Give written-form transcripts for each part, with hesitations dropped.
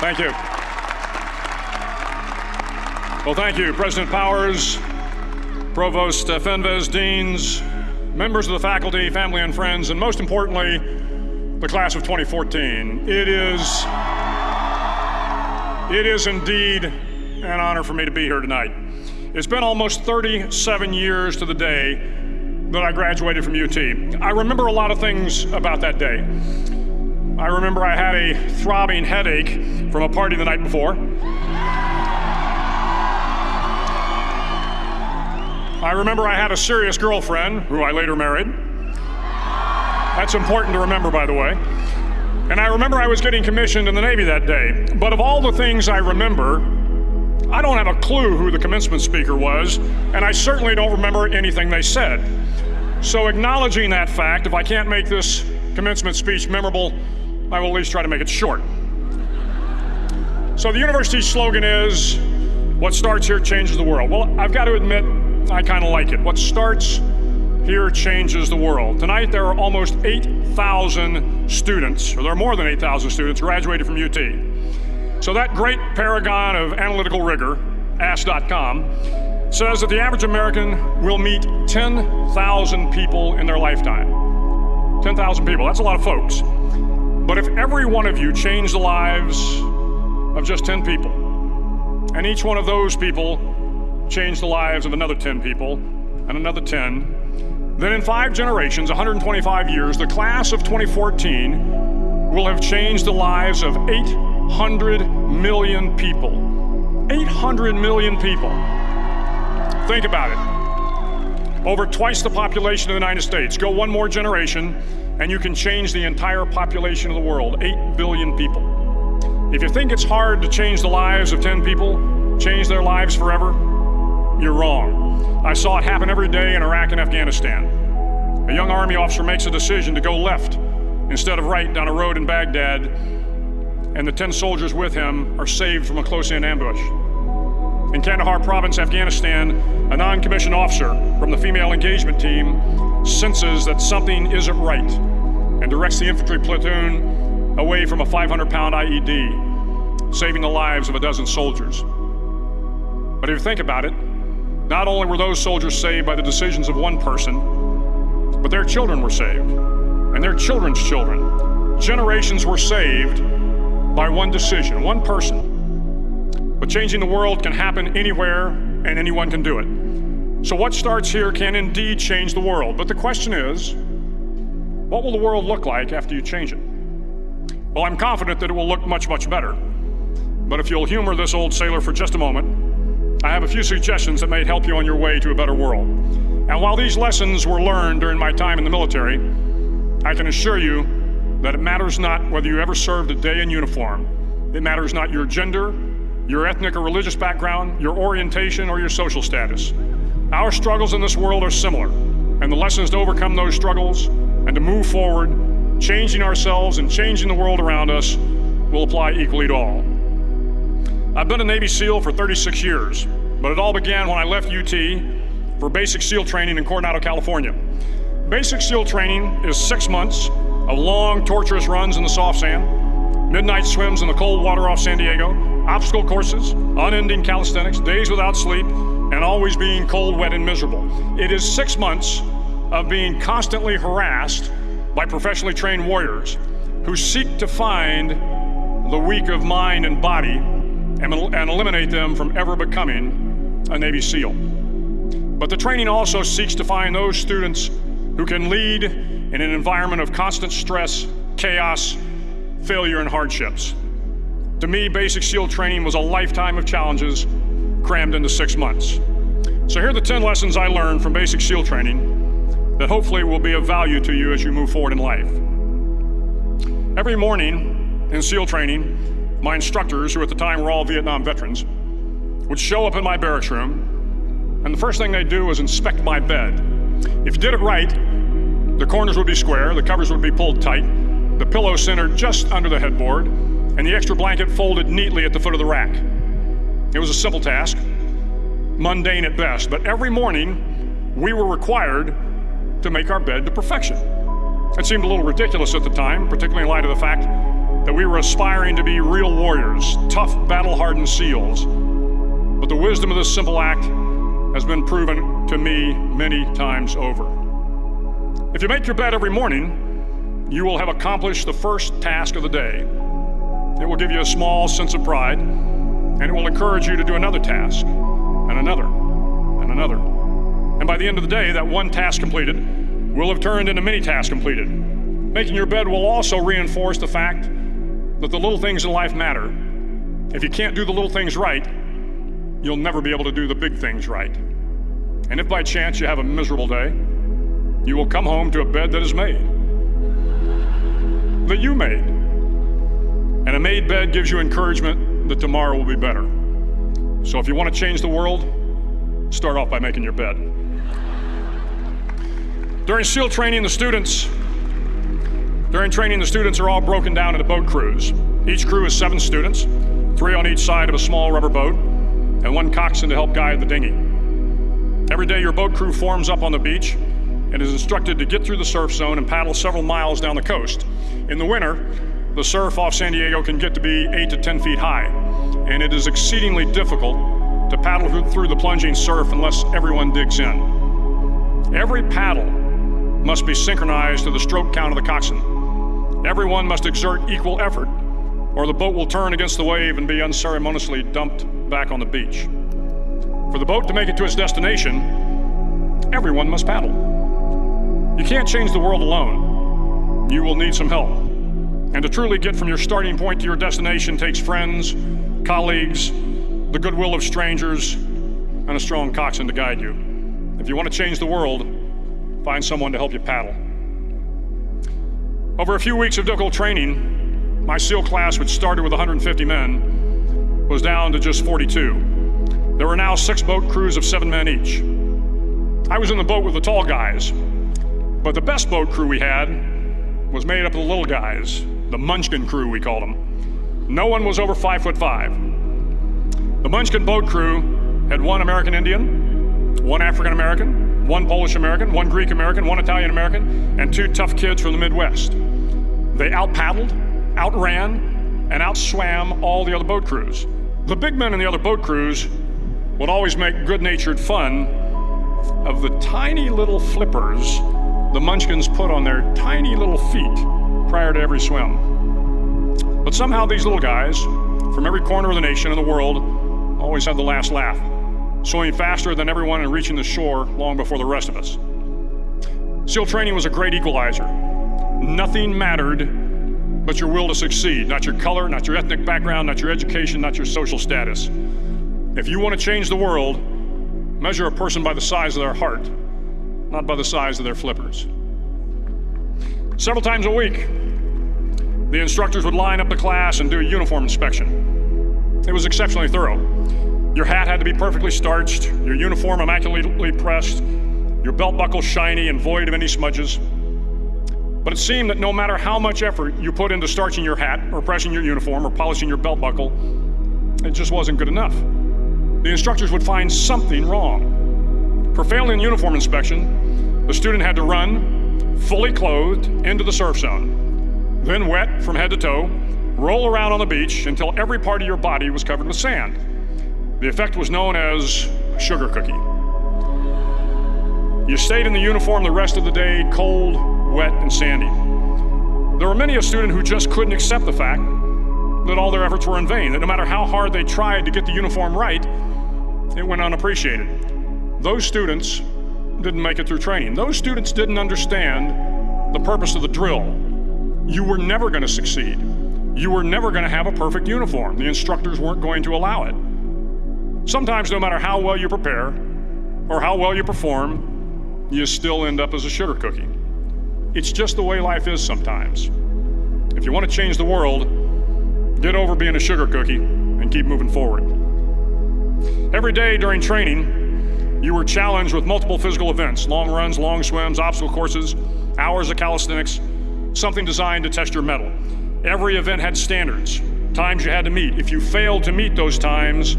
Thank you. Well, thank you, President Powers, Provost Fenves, deans, members of the faculty, family and friends, and most importantly, the class of 2014. It is indeed an honor for me to be here tonight. It's been almost 37 years to the day that I graduated from UT. I remember a lot of things about that day. I remember I had a throbbing headache from a party the night before. I remember I had a serious girlfriend, who I later married. That's important to remember, by the way. And I remember I was getting commissioned in the Navy that day. But of all the things I remember, I don't have a clue who the commencement speaker was, and I certainly don't remember anything they said. So acknowledging that fact, if I can't make this commencement speech memorable, I will at least try to make it short. So the university's slogan is, what starts here changes the world. Well, I've got to admit, I kind of like it. What starts here changes the world. Tonight, there are almost 8,000 students, or there are more than 8,000 students graduated from UT. So that great paragon of analytical rigor, Ask.com, says that the average American will meet 10,000 people in their lifetime. 10,000 people, that's a lot of folks. But if every one of you changed the lives of just 10 people, and each one of those people changed the lives of another 10 people, and another 10, then in 5 generations, 125 years, the class of 2014 will have changed the lives of 800 million people. 800 million people. Think about it. Over twice the population of the United States. Go one more generation, and you can change the entire population of the world, 8 billion people. If you think it's hard to change the lives of 10 people, change their lives forever, you're wrong. I saw it happen every day in Iraq and Afghanistan. A young Army officer makes a decision to go left instead of right down a road in Baghdad, and the 10 soldiers with him are saved from a close-in ambush. In Kandahar province, Afghanistan, a non-commissioned officer from the female engagement team senses that something isn't right and directs the infantry platoon away from a 500-pound IED, saving the lives of a dozen soldiers. But if you think about it, not only were those soldiers saved by the decisions of one person, but their children were saved, and their children's children. Generations were saved by one decision, one person. But changing the world can happen anywhere, and anyone can do it. So what starts here can indeed change the world. But the question is, what will the world look like after you change it? Well, I'm confident that it will look much, much better. But if you'll humor this old sailor for just a moment, I have a few suggestions that may help you on your way to a better world. And while these lessons were learned during my time in the military, I can assure you that it matters not whether you ever served a day in uniform. It matters not your gender, your ethnic or religious background, your orientation, or your social status. Our struggles in this world are similar, and the lessons to overcome those struggles and to move forward, changing ourselves and changing the world around us, will apply equally to all. I've been a Navy SEAL for 36 years, but it all began when I left UT for basic SEAL training in Coronado, California. Basic SEAL training is 6 months of long, torturous runs in the soft sand, midnight swims in the cold water off San Diego, obstacle courses, unending calisthenics, days without sleep, and always being cold, wet, and miserable. It is 6 months of being constantly harassed by professionally trained warriors who seek to find the weak of mind and body and eliminate them from ever becoming a Navy SEAL. But the training also seeks to find those students who can lead in an environment of constant stress, chaos, failure, and hardships. To me, basic SEAL training was a lifetime of challenges crammed into 6 months. So here are the 10 lessons I learned from basic SEAL training that hopefully will be of value to you as you move forward in life. Every morning in SEAL training, my instructors, who at the time were all Vietnam veterans, would show up in my barracks room, and the first thing they'd do was inspect my bed. If you did it right, the corners would be square, the covers would be pulled tight, the pillow centered just under the headboard, and the extra blanket folded neatly at the foot of the rack. It was a simple task, mundane at best, but every morning we were required to make our bed to perfection. It seemed a little ridiculous at the time, particularly in light of the fact that we were aspiring to be real warriors, tough, battle-hardened SEALs. But the wisdom of this simple act has been proven to me many times over. If you make your bed every morning, you will have accomplished the first task of the day. It will give you a small sense of pride, and it will encourage you to do another task, and another, and another. And by the end of the day, that one task completed will have turned into many tasks completed. Making your bed will also reinforce the fact that the little things in life matter. If you can't do the little things right, you'll never be able to do the big things right. And if by chance you have a miserable day, you will come home to a bed that is made, that you made. And a made bed gives you encouragement that tomorrow will be better. So if you want to change the world, start off by making your bed. During SEAL training, the students are all broken down into boat crews. Each crew is 7 students, 3 on each side of a small rubber boat, and 1 coxswain to help guide the dinghy. Every day your boat crew forms up on the beach and is instructed to get through the surf zone and paddle several miles down the coast. In the winter, the surf off San Diego can get to be 8 to 10 feet high, and it is exceedingly difficult to paddle through the plunging surf unless everyone digs in. Every paddle must be synchronized to the stroke count of the coxswain. Everyone must exert equal effort, or the boat will turn against the wave and be unceremoniously dumped back on the beach. For the boat to make it to its destination, everyone must paddle. You can't change the world alone. You will need some help. And to truly get from your starting point to your destination takes friends, colleagues, the goodwill of strangers, and a strong coxswain to guide you. If you want to change the world, find someone to help you paddle. Over a few weeks of difficult training, my SEAL class, which started with 150 men, was down to just 42. There were now 6 boat crews of 7 men each. I was in the boat with the tall guys, but the best boat crew we had was made up of the little guys, the Munchkin crew, we called them. No one was over 5'5". The Munchkin boat crew had 1 American Indian, 1 African American, 1 Polish American, 1 Greek American, 1 Italian American, and 2 tough kids from the Midwest. They out-paddled, outran, and outswam all the other boat crews. The big men in the other boat crews would always make good-natured fun of the tiny little flippers the Munchkins put on their tiny little feet prior to every swim. But somehow these little guys, from every corner of the nation and the world, always had the last laugh, swimming faster than everyone and reaching the shore long before the rest of us. SEAL training was a great equalizer. Nothing mattered but your will to succeed, not your color, not your ethnic background, not your education, not your social status. If you want to change the world, measure a person by the size of their heart, not by the size of their flippers. Several times a week, the instructors would line up the class and do a uniform inspection. It was exceptionally thorough. Your hat had to be perfectly starched, your uniform immaculately pressed, your belt buckle shiny and void of any smudges. But it seemed that no matter how much effort you put into starching your hat, or pressing your uniform, or polishing your belt buckle, it just wasn't good enough. The instructors would find something wrong. For failing the uniform inspection, the student had to run, fully clothed, into the surf zone, then wet from head to toe, roll around on the beach until every part of your body was covered with sand. The effect was known as a sugar cookie. You stayed in the uniform the rest of the day, cold, wet, and sandy. There were many a student who just couldn't accept the fact that all their efforts were in vain, that no matter how hard they tried to get the uniform right, it went unappreciated. Those students didn't make it through training. Those students didn't understand the purpose of the drill. You were never going to succeed. You were never going to have a perfect uniform. The instructors weren't going to allow it. Sometimes, no matter how well you prepare or how well you perform, you still end up as a sugar cookie. It's just the way life is sometimes. If you want to change the world, get over being a sugar cookie and keep moving forward. Every day during training, you were challenged with multiple physical events, long runs, long swims, obstacle courses, hours of calisthenics, something designed to test your mettle. Every event had standards, times you had to meet. If you failed to meet those times,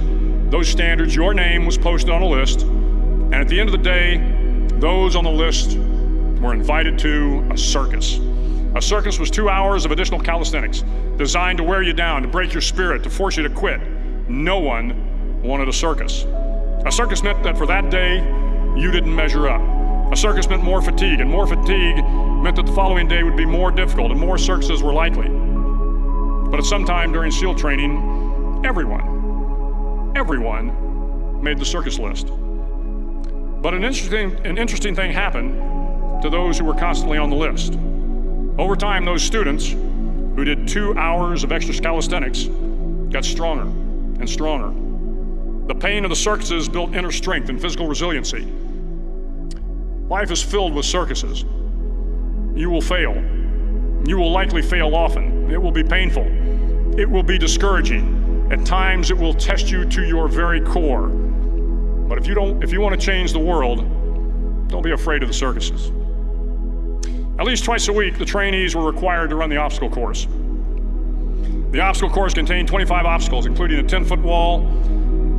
those standards, your name was posted on a list, and at the end of the day, those on the list were invited to a circus. A circus was 2 hours of additional calisthenics, designed to wear you down, to break your spirit, to force you to quit. No one wanted a circus. A circus meant that for that day, you didn't measure up. A circus meant more fatigue, and more fatigue meant that the following day would be more difficult, and more circuses were likely. But at some time during SEAL training, everyone made the circus list. But an interesting thing happened to those who were constantly on the list. Over time, those students who did 2 hours of extra calisthenics got stronger and stronger. The pain of the circuses built inner strength and physical resiliency. Life is filled with circuses. You will fail. You will likely fail often. It will be painful. It will be discouraging. At times, it will test you to your very core. But if you want to change the world, don't be afraid of the circuses. At least twice a week, the trainees were required to run the obstacle course. The obstacle course contained 25 obstacles, including a 10-foot wall,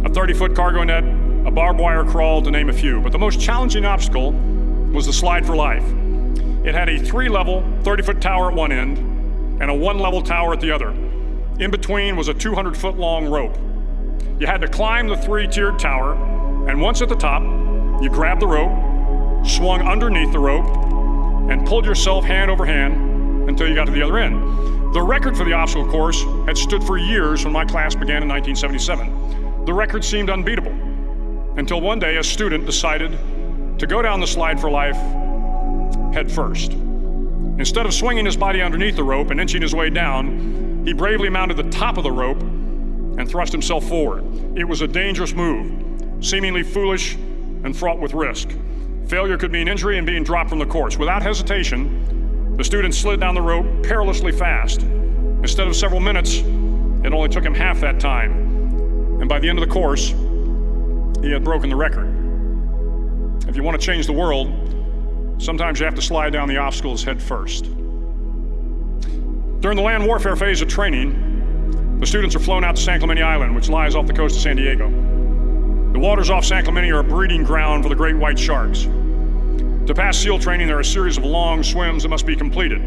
a 30-foot cargo net, a barbed wire crawl, to name a few. But the most challenging obstacle was the slide for life. It had a 3-level, 30-foot tower at one end and a 1-level tower at the other. In between was a 200-foot long rope. You had to climb the 3-tiered tower, and once at the top, you grabbed the rope, swung underneath the rope, and pulled yourself hand over hand until you got to the other end. The record for the obstacle course had stood for years when my class began in 1977. The record seemed unbeatable until one day a student decided to go down the slide for life head first. Instead of swinging his body underneath the rope and inching his way down, he bravely mounted the top of the rope and thrust himself forward. It was a dangerous move, seemingly foolish and fraught with risk. Failure could mean injury and being dropped from the course. Without hesitation, the student slid down the rope perilously fast. Instead of several minutes, it only took him half that time. And by the end of the course, he had broken the record. If you want to change the world, sometimes you have to slide down the obstacles head first. During the land warfare phase of training, the students are flown out to San Clemente Island, which lies off the coast of San Diego. The waters off San Clemente are a breeding ground for the great white sharks. To pass SEAL training, there are a series of long swims that must be completed.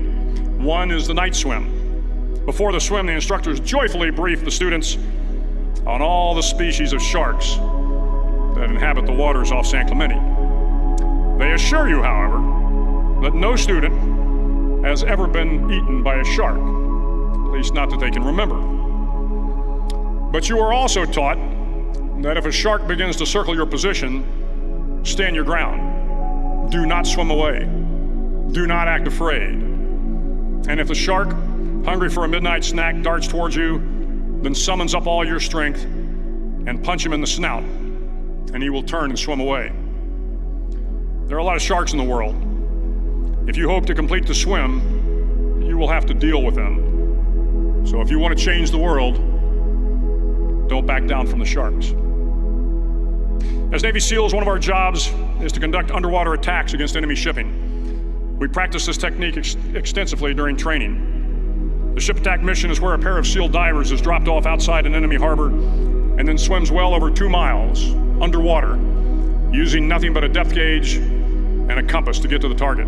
One is the night swim. Before the swim, the instructors joyfully brief the students on all the species of sharks that inhabit the waters off San Clemente. They assure you, however, that no student has ever been eaten by a shark, at least not that they can remember. But you are also taught that if a shark begins to circle your position, stand your ground. Do not swim away. Do not act afraid. And if the shark, hungry for a midnight snack, darts towards you, then summons up all your strength and punch him in the snout, and he will turn and swim away. There are a lot of sharks in the world. If you hope to complete the swim, you will have to deal with them. So if you want to change the world, don't back down from the sharks. As Navy SEALs, one of our jobs is to conduct underwater attacks against enemy shipping. We practice this technique extensively during training. The ship attack mission is where a pair of SEAL divers is dropped off outside an enemy harbor and then swims well over 2 miles underwater, using nothing but a depth gauge and a compass to get to the target.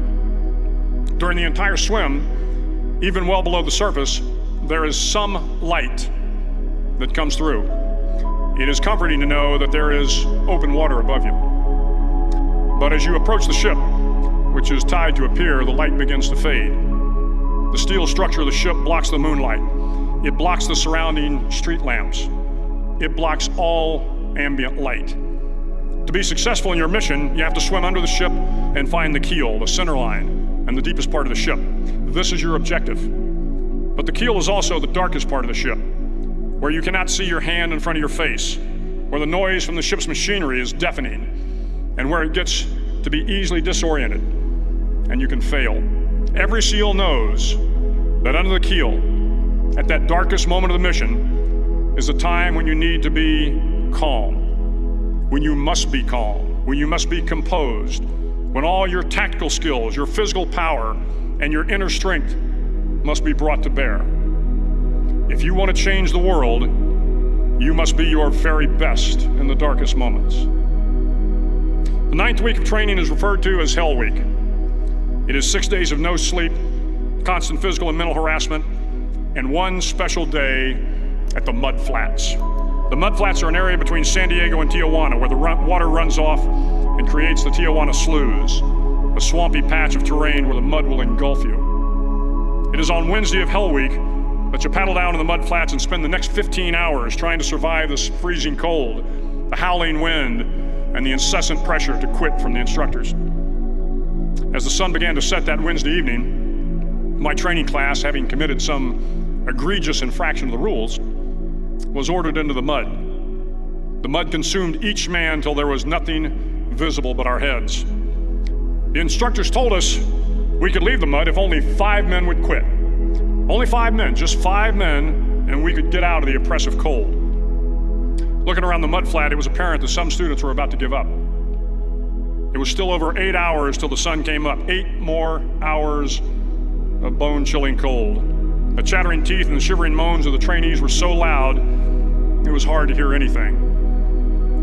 During the entire swim, even well below the surface, there is some light that comes through. It is comforting to know that there is open water above you. But as you approach the ship, which is tied to a pier, the light begins to fade. The steel structure of the ship blocks the moonlight. It blocks the surrounding street lamps. It blocks all ambient light. To be successful in your mission, you have to swim under the ship and find the keel, the center line, and the deepest part of the ship. This is your objective. But the keel is also the darkest part of the ship, where you cannot see your hand in front of your face, where the noise from the ship's machinery is deafening, and where it gets to be easily disoriented, and you can fail. Every SEAL knows that under the keel, at that darkest moment of the mission, is a time when you need to be calm, when you must be calm, when you must be composed, when all your tactical skills, your physical power, and your inner strength must be brought to bear. If you want to change the world, you must be your very best in the darkest moments. The 9th week of training is referred to as Hell Week. It is 6 days of no sleep, constant physical and mental harassment, and one special day at the mud flats. The mud flats are an area between San Diego and Tijuana where the water runs off and creates the Tijuana Sloughs, a swampy patch of terrain where the mud will engulf you. It is on Wednesday of Hell Week that you paddle down to the mud flats and spend the next 15 hours trying to survive this freezing cold, the howling wind, and the incessant pressure to quit from the instructors. As the sun began to set that Wednesday evening, my training class, having committed some egregious infraction of the rules, was ordered into the mud. The mud consumed each man till there was nothing visible but our heads. The instructors told us we could leave the mud if only 5 men would quit. Only 5 men, just 5 men, and we could get out of the oppressive cold. Looking around the mud flat, it was apparent that some students were about to give up. It was still over 8 hours till the sun came up. 8 more hours of bone-chilling cold. The chattering teeth and the shivering moans of the trainees were so loud, it was hard to hear anything.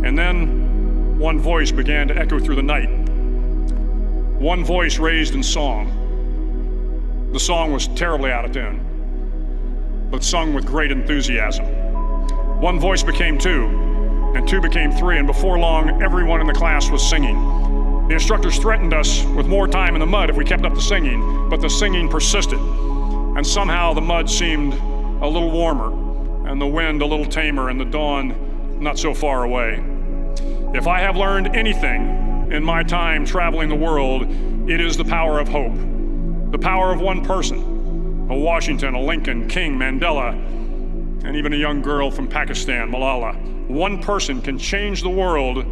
And then one voice began to echo through the night. One voice raised in song. The song was terribly out of tune, but sung with great enthusiasm. One voice became 2, and 2 became 3, and before long, everyone in the class was singing. The instructors threatened us with more time in the mud if we kept up the singing, but the singing persisted. And somehow the mud seemed a little warmer, and the wind a little tamer, and the dawn not so far away. If I have learned anything in my time traveling the world, it is the power of hope. The power of one person, a Washington, a Lincoln, King, Mandela, and even a young girl from Pakistan, Malala. One person can change the world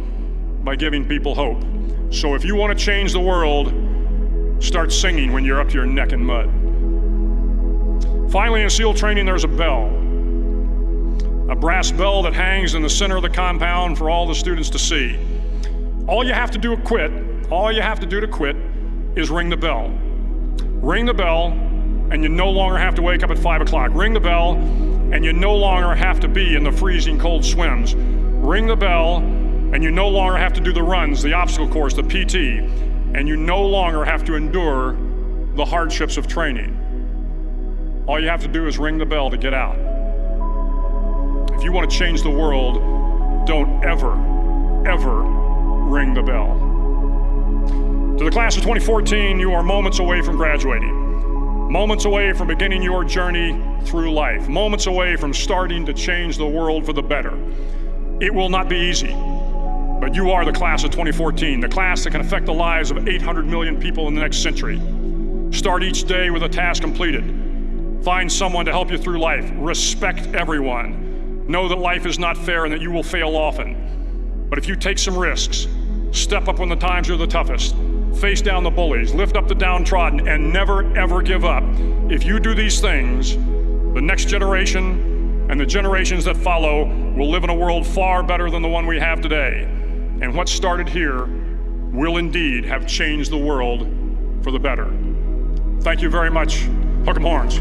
by giving people hope. So if you want to change the world, start singing when you're up to your neck in mud. Finally, in SEAL training, there's a bell. A brass bell that hangs in the center of the compound for all the students to see. All you have to do to quit is ring the bell. Ring the bell, and you no longer have to wake up at 5 o'clock. Ring the bell, and you no longer have to be in the freezing cold swims. Ring the bell, and you no longer have to do the runs, the obstacle course, the PT, and you no longer have to endure the hardships of training. All you have to do is ring the bell to get out. If you want to change the world, don't ever, ever ring the bell. To the class of 2014, you are moments away from graduating, moments away from beginning your journey through life, moments away from starting to change the world for the better. It will not be easy, but you are the class of 2014, the class that can affect the lives of 800 million people in the next century. Start each day with a task completed. Find someone to help you through life. Respect everyone. Know that life is not fair and that you will fail often. But if you take some risks, step up when the times are the toughest, face down the bullies, lift up the downtrodden, and never ever give up. If you do these things, the next generation and the generations that follow will live in a world far better than the one we have today. And what started here will indeed have changed the world for the better. Thank you very much. Hook 'em horns.